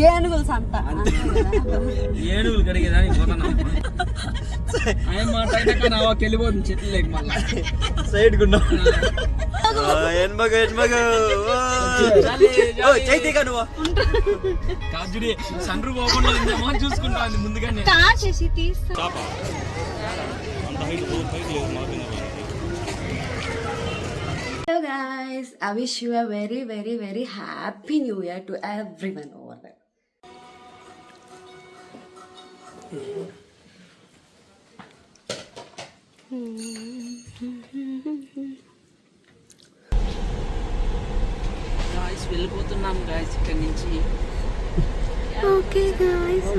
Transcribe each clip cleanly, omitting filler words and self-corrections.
ఏనుగులు సంత ఏనుగులు కడిగేదానికి పోతున్నాం. వెళ్ళిపోతుంది చెట్లు లేక మళ్ళీ సైడ్ గున్నా సండ్రు పోకుండా చూసుకుంటా ముందుగానే. Hello guys, I wish you a very very very happy new year to everyone over there. Guys వెళ్ళిపోతున్నాం గాయ్స్ ఇక్కడి నుంచి. ఓకే గాయ్స్,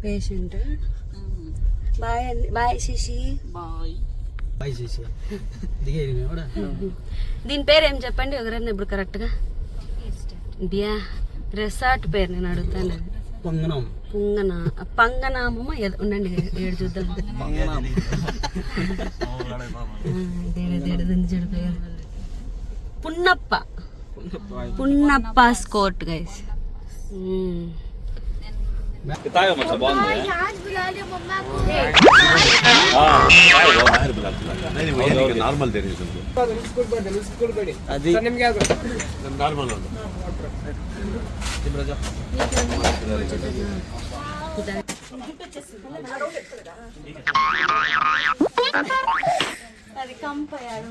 పేషెంట్ బాయ్ అండి. బాయ్ శశి. బాయ్. దీని పేరు ఏం చెప్పండి ఎవరైనా ఇప్పుడు కరెక్ట్గా. బియా రిసార్ట్ పేరు నేను అడుగుతాను. పంగనామమ్మ ఉండండి ఏడు చూద్దాం. చూడు పేరు పున్నప్ప స్కోర్ట్ గైస్. నార్మల్ అది కంపయాడు.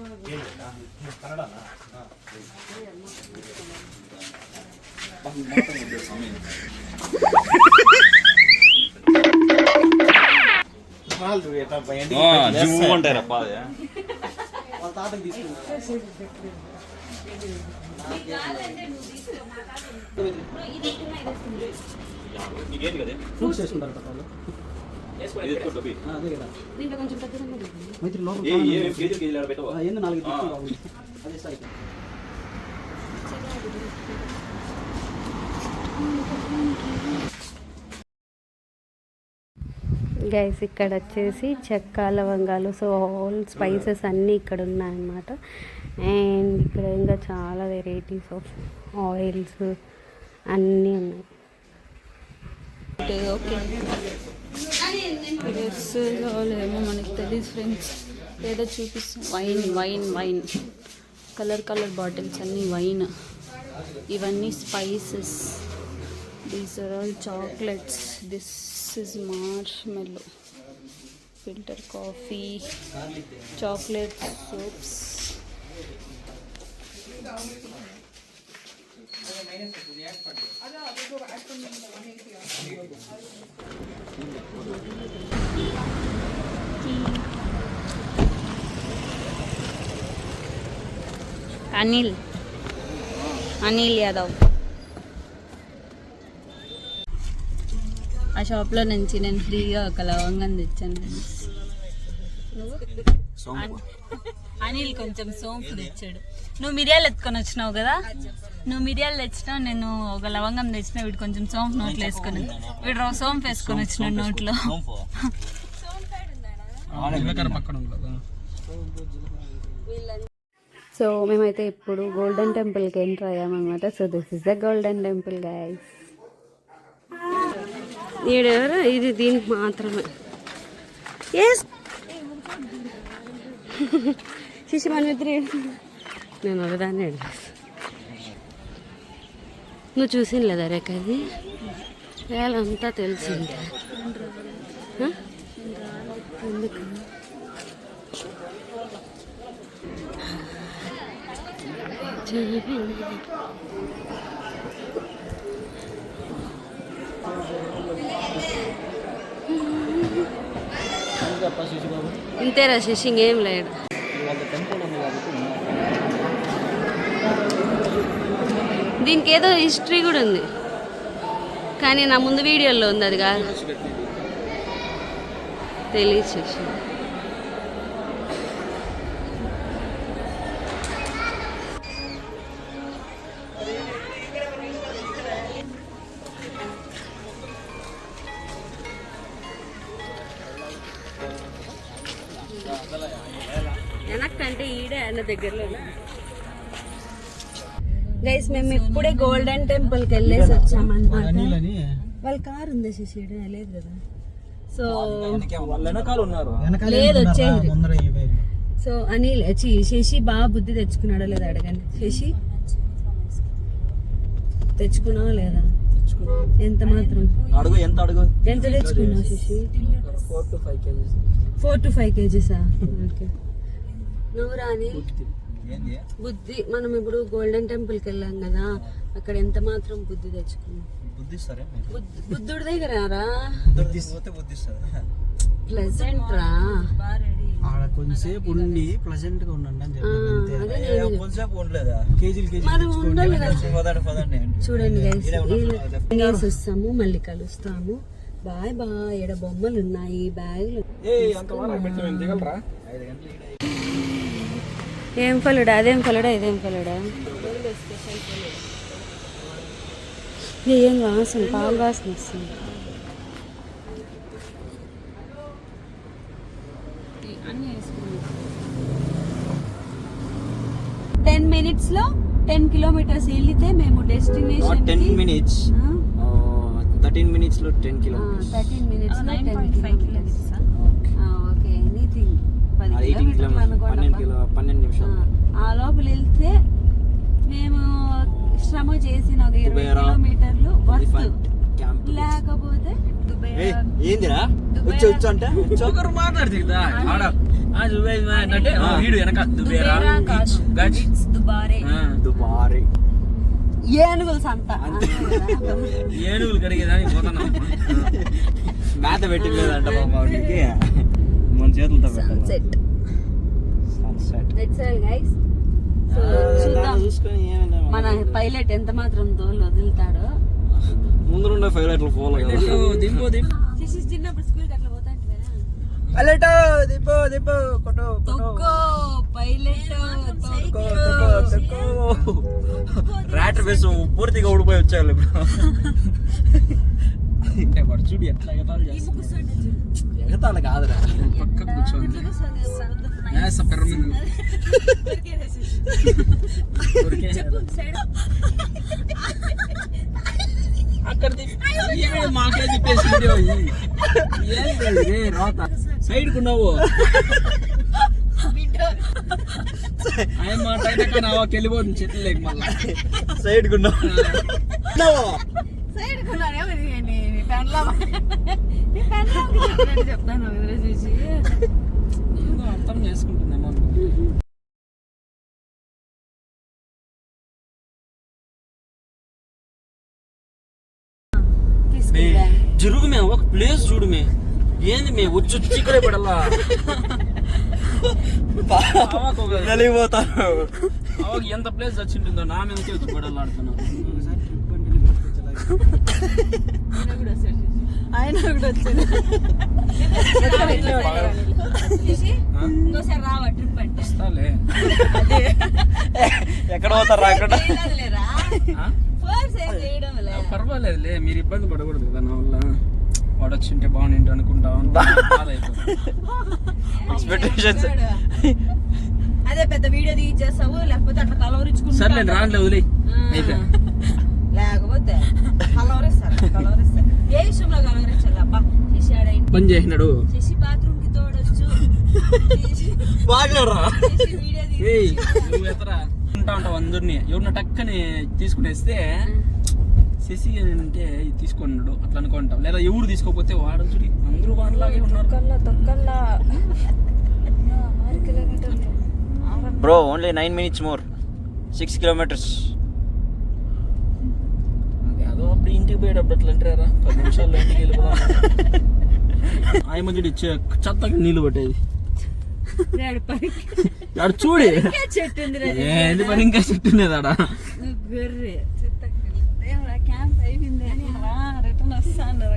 గైస్ ఇక్కడ వచ్చేసి చెక్క లవంగాలు, సో ఆల్ స్పైసెస్ అన్నీ ఇక్కడ ఉన్నాయన్నమాట. అండ్ ఇక్కడ ఇంకా చాలా వెరైటీస్ ఆఫ్ ఆయిల్స్ అన్నీ ఉన్నాయి. ఓకే ఏమో మనకి తెలియదు ఫ్రెండ్స్, ఏదో చూపిస్తాం. వైన్ కలర్ బాటిల్స్ అన్నీ వైన్, ఇవన్నీ spices. These are all chocolates. This is marshmallow, filter coffee, chocolate soaps. Anil Yadav. ఆ షాప్లో నుంచి నేను ఫ్రీగా ఒక లవంగం తెచ్చాను. అనిల్ కొంచెం సోంపు తెచ్చాడు. నువ్వు మిరియాలు ఎత్తుకొని వచ్చినావు కదా, నువ్వు మిరియాలు తెచ్చినావు, నేను ఒక లవంగం తెచ్చిన. వీడు కొంచెం సోంపు నోట్లో వేసుకొని, వీడు సోంపు వేసుకొని వచ్చినాడు నోట్లో. సో మేమైతే ఇప్పుడు గోల్డెన్ టెంపుల్కి ఎంటర్ అయ్యామన్నమాట. So this is the golden temple guys. ఈడెవరు, ఇది దీనికి మాత్రమే. శిశు మన్విత్రి నేను ఒకదాన్ని అడిగాను. నువ్వు చూసిన లేదా రేఖ? అది వేళంతా తెలిసింది. ఎందుకు ఇంతేరా శశి, ఇంకేం లేడు. దీనికి ఏదో హిస్టరీ కూడా ఉంది, కానీ నా ముందు వీడియోలో ఉంది. అది కాదు, తెలియదు శశి. వెనక్కంటే ఈడే అన్న దగ్గరలో గైస్ మేము ఇప్పుడే గోల్డెన్ టెంపుల్ కి వెళ్ళేసి వచ్చామన్నమాట. వాళ్ళ కార్ ఉంది శశి లేదు కదా, సో వెనకాల ఉన్నారు. లేదు వచ్చేది. సో అనిల్ శశి బాగా బుద్ధి తెచ్చుకున్నాడో లేదా అడగండి. శశి తెచ్చుకున్నావా లేదా? ఎంత మాత్రం అడుగు, ఎంత అడుగు, ఎంత తెచ్చుకున్నావు శశి? 4 to 5 kgs. ఓకే. నువ్వు రాని బుద్ధి, మనం ఇప్పుడు గోల్డెన్ టెంపుల్ కి వెళ్ళాం కదా, అక్కడ ఎంత మాత్రం బుద్ధి తెచ్చుకున్నాం. బుద్ధుడి దగ్గర రా, ప్లెజెంట్ రా, కొంచెంసేపు ఉండి ప్లెజెంట్ గా ఉండండి అని మనం ఉండాలి కదా. చూడండి గైస్ వస్తాము, మళ్ళీ కలుస్తాము. Bye bye. ఎడ బొమ్మలు ఉన్నాయి, బ్యాగులు. ఏం ఫలుడా? అదేం ఫలుడా, ఇదేం ఫలుడా? ఏం వాసన, పాలు వాసన వస్తుంది. 10 minutes లో 10 kilometers వెళ్తే మేము డెస్టినేషన్ 10 minutes 13 minutes లో 10 kilometers. 13 minutes లో 10 kilometers. ఓకే, ఎనీథింగ్ 12 నిమిషాలు. ఆ లోపల వెళ్తే మేము శ్రమ చేసిన ఒక 20 కిలోమీటర్లు వర్త్. లేకపోతే ఏందిరా వచ్చి వచ్చి అంటే ఒకరు మాట్లాడుతుందా అంటే వీడు వెనక దుబేరా దుబారి ఏనుగులు సంత. ఏనుగులు కడిగేదానికి పోతున్నాం. మేత పెట్టిలేదంట వాడికి, మన చేతులతో సన్సెట్ గైస్. చూసుకొని ఏమైనా మన పైలట్ ఎంత మాత్రం తోలు వదులుతాడో. ముందు ఫైలైట్లు ఫోన్ దింపు చిన్నప్పుడు స్కూల్ అట్లా పోతా ర్యాట్ వేసు పూర్తిగా ఊడిపోయి వచ్చారు ఇప్పుడు చూడు ఎట్లా ఎగతాలు చేస్తాడు. ఎగతాళ కాదురా, పక్కకు కూర్చోండి. అక్కడ మాకే తిప్పేసి రాత సైడ్ కున్నావు ఆయన మాట్లాడాక నావాకి వెళ్ళిపోతుంది చెట్లు లేక మళ్ళా సైడ్ కున్నావు. చెప్తాను చూసి అర్థం చేసుకుంటుందేమో. జరుగు మే, ఒక ప్లేస్ చూడు మే. ఏంది మే వచ్చి ఇక్కడే పడాలా? వెళ్ళిపోతాను. ఎంత ప్లేస్ వచ్చింటుందో నా మీదకే వచ్చి పడాలి ఆడుతున్నాను. ఆయన కూడా వచ్చాడు. ఇంకోసారి రావా ట్రిప్ అంటే? వస్తాలే. ఎక్కడ పోతారా అక్కడ? పర్వాలేదులే, మీరు ఇబ్బంది పడకూడదు కదా నా వల్ల. వాడు వచ్చింటే బాగుండి అనుకుంటా. ఎక్స్పెక్టేషన్స్. అదే పెద్ద వీడియో తీసేస్తావు, లేకపోతే అట్లా కలవరించుకుంటా. సర్లే రాండ్లే వదిలే అయితే. లేకపోతే కలవరిస్తారు. ఏ విషయంలో కలవరించాలి? అబ్బా శశి ఆడ పని చేసినాడు. శశి బాత్రూమ్ కి తోడొచ్చు. బాగా ఏయ్ నువ్వు ఎత్తరా ఉంటా ఉంటావు అందరినీ. ఎవరిన టక్కని తీసుకునేస్తే శశి అంటే తీసుకున్నాడు అట్లా అనుకుంటాం. లేదా ఎవరు తీసుకోకపోతే వాడు చూడి అందరూ వాడిలాగే ఉన్నారు. Bro only 9 minutes more, 6 kilometers. అదో అప్పుడు ఇంటికి పోయేటప్పుడు అట్లా అంటారా 10 నిమిషాల్లో ఇంటికి వెళ్ళిపోదాం. ఆయన చూడి చెత్తగా నీళ్ళు పట్టేది. చూడి ఏంది పని ఇంకా చెట్టు ఉండేదాడా? క్యాంప్ అయిపోయింది రిటర్న్ వస్తాను.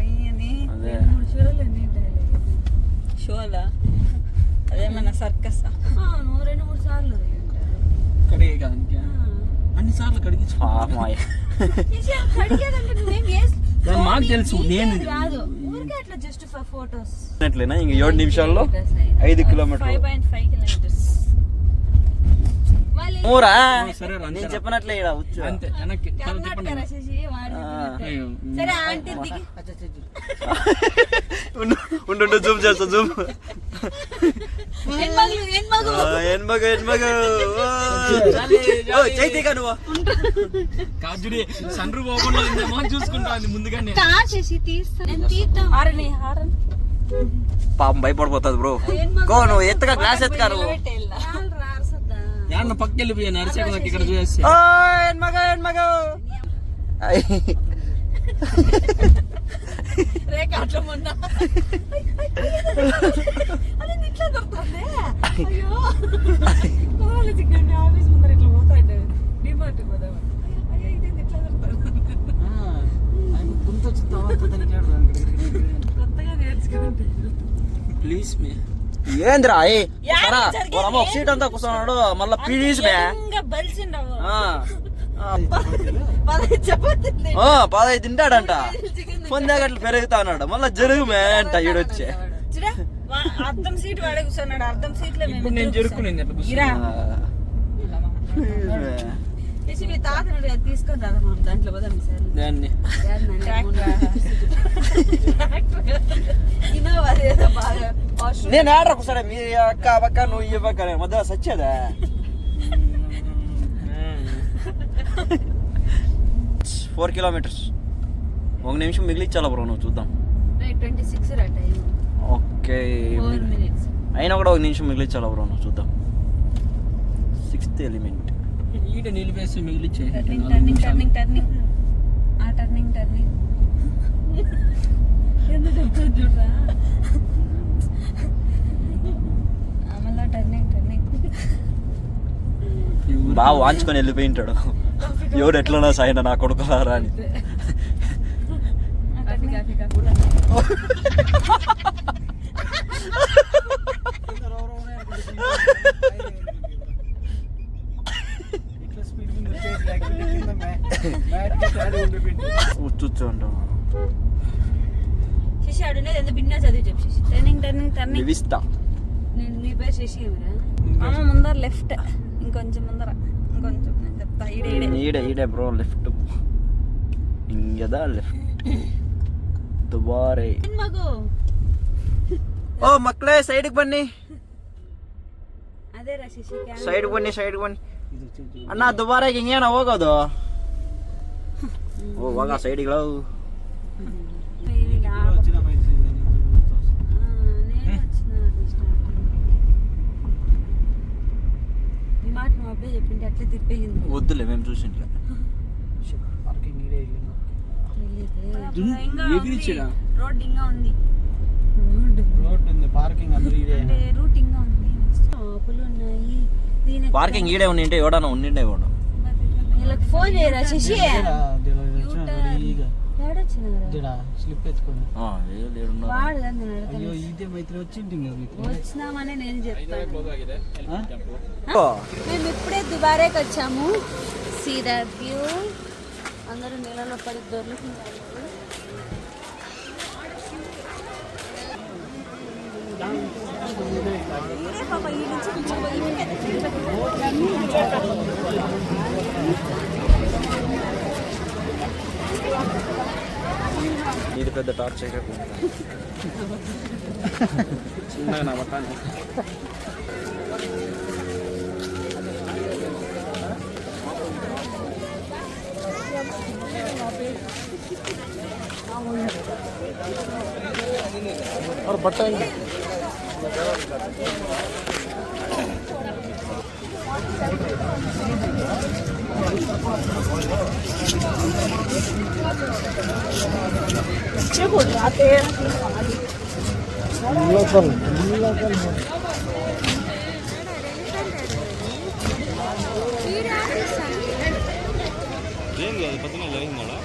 అదే షోలా అదేమన్నా సర్కస్? 2-3 సార్లు కడిగే కదా ఇంకా అన్ని సార్లు కడిగించు. మాకు తెలుసు. నేను రాదు ఊరికే అట్లా జస్ట్ ఫర్ ఫోటోస్. ఇంక 7 నిమిషాల్లో 5 kilometers. 5.5 kilometers. వాళ్ళు ఊరా సరే రా, నేను అంతే రా. చెప్పినట్లే ఈడ వచ్చు. అంతే వెనక్కి తల తిప్పండి. అయ్యో. సరే ఆంటీ దిగి ఉండు జూమ్ చేస్తా జూమ్. ಹೆಣ್ಮಗು చైతిక నువ్వు కాజుడి సండ్రు పోకుండా ఉందేమో చూసుకుంటా ఉంది ముందుగానే. శశి తీస్తాం ఆరని హారన్ పాపం భయపడిపోతుంది బ్రో. గో నువ్వు ఎత్తగా గ్లాస్ ఎత్తుకా నువ్వు. యాన్న పక్కకి వెళ్ళిపోయా నరిసేక నాకు ఇక్కడ చూసేసి. ఎన్మగ రేఖ అట్లా మొన్న ఇట్లా దొరుకుతుంది. అయ్యో ఆఫీస్ ముందర ఇట్లా పోతాడు డిమార్ట్ పోదాం. అయ్యో ఇదేంటి ఇట్లా దొరుకుతుంది. కొత్తగా నేర్చుకుంటే ప్లీజ్ మే. ఏంద్రా ఒక సీట్ అంతా కూర్చున్నాడు మళ్ళా ప్లీజ్ మే. బలిసిండవు పదహైదు తింటాడంట. పొందేగట్లు పెరుగుతా అన్నాడు మళ్ళా జరుగు మే అంట ఈడొచ్చే. అర్థం సీట్ వాడే కూర్చున్నాడు. అర్థం సీట్ లో ఇప్పుడు నేను జరుపుకునేది అట్లా కూర్చొని. మీ తాత తీసుకొని రాదా మనం దాంట్లో పోదాం సార్. దాన్ని నేను ఆర్డర్ కూర్చోడా మీ అక్క పక్క నువ్వు ఈ పక్క మధ్య సచ్చేదా. 4 kilometers. 1 నిమిషం మిగిలిచ్చాలా బ్రో నువ్వు చూద్దాం. 26 ఓకే అయినా కూడా 1 నిమిషం మిగిలిచ్చాలా బ్రో నువ్వు చూద్దాం. 6th ఎలిమెంట్ ఈట నిలిపేసి మిగిలిచ్చే. టర్నింగ్ ఎందుకు చూడరా మళ్ళా టర్నింగ్ బాగా వాంచుకొని వెళ్ళిపోయింటాడు. ఎవరు ఎట్లన్నా సాయినా నా కొడుకులారా అని. ఉచ్చు అంటాం. శశి ఆడునేది ఎంత భిన్నా చదివి చెప్పు శశి. టర్నింగ్ వివిస్తా. నేను నీ పేరు శశి ఏమిరా. అమ్మ ముందర లెఫ్ట్ ఇంకొంచెం ముందర ఇంకొంచెం నేను చెప్తా. ఈడే బ్రో లెఫ్ట్ ఇంగదా లెఫ్ట్ దుబారే. మగు ఓ మಕ್ಕಳೇ సైడ్కి బನ್ನಿ. ಅದೇ ರಾ ಶಶಿ ಸೈಡ್ಗೆ ಬನ್ನಿ ಅಣ್ಣ ದುಬಾರೆ ಹಿಂಗೇನ ಹೋಗೋದು. ಹೋಗ ಸೈಡ್ಗೆ మాట మా అబ్బాయి చెప్పింది అట్లే తిప్పేయింది. వద్దులే మేము చూసింట్లే. ఎగిరిచ్చిరా రోడ్ ఇంకా ఉంది. పార్కింగ్ అందరూ ఇదే. అంటే రూట్ ఇంకా ఉంది. షాపులు ఉన్నాయి. పార్కింగ్ ఈడే ఉండింటే ఎవడన్నా ఉండిండే వాడు. వీళ్ళకి ఫోన్ చేయరా శశి. స్లిప్ ఎత్తుకొని వాడు కాదు నేను అడగను. అయ్యో ఇదే మైత్రి వచ్చింది. వచ్చినామని నేను చెప్తాను. మేము ఇప్పుడే దుబారేకి వచ్చాము. సీదా వ్యూ అందరూ నీళ్ళలో పడి దొరుకుతున్నారు. ఇది పెద్ద టార్చ్ అయిపోయింది. చిన్నగా నా పట్టాను. और बताएंगे ఏంది అది పక్కన లైన్ మళ్ళా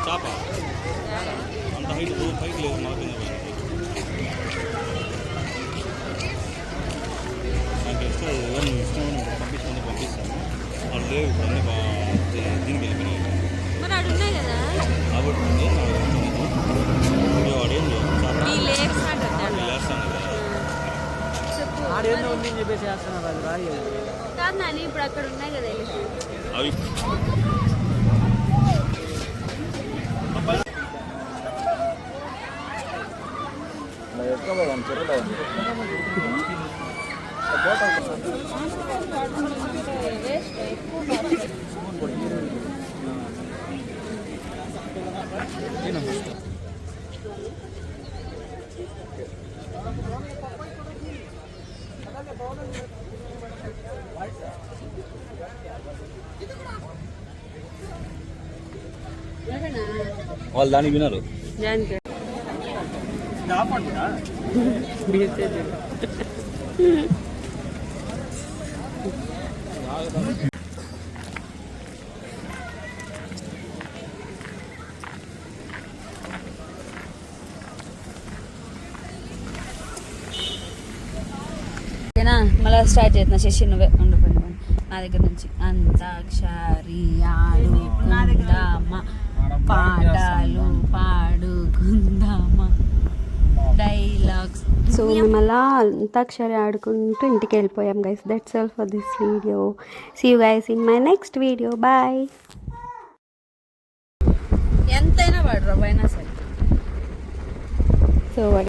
చాప అంత హైట్ పైకి లేదు మాకు నాకు ఇష్టం పంపిస్తాను వాళ్ళు లేవు ఇప్పుడు అన్నీ దీనికి వెళ్ళిపోయినాయి కాబట్టి వాడు ఏం ఆడేందో ఉంది అని చెప్పేసి చేస్తున్నారు. అది రాయి కాదు నాని, ఇప్పుడు అక్కడ ఉన్నాయి కదా అవి వాళ్ళు దానికి వినరు. దానికి ఓకేనా, మళ్ళీ స్టార్ట్ చేస్తున్నా శశి, నువ్వే ఉండిపోయింది నా దగ్గర నుంచి. అంతాక్షరి ఆడుకుందామా, పాటలు పాడుకుందామా, డైలాగ్స్. సో మేము అలా అంతాక్షరి ఆడుకుంటూ ఇంటికి వెళ్ళిపోయాం guys. That's all for this video. See you guys in my next video. Bye. ఎంతైనా వాడు అయినా సరే. సో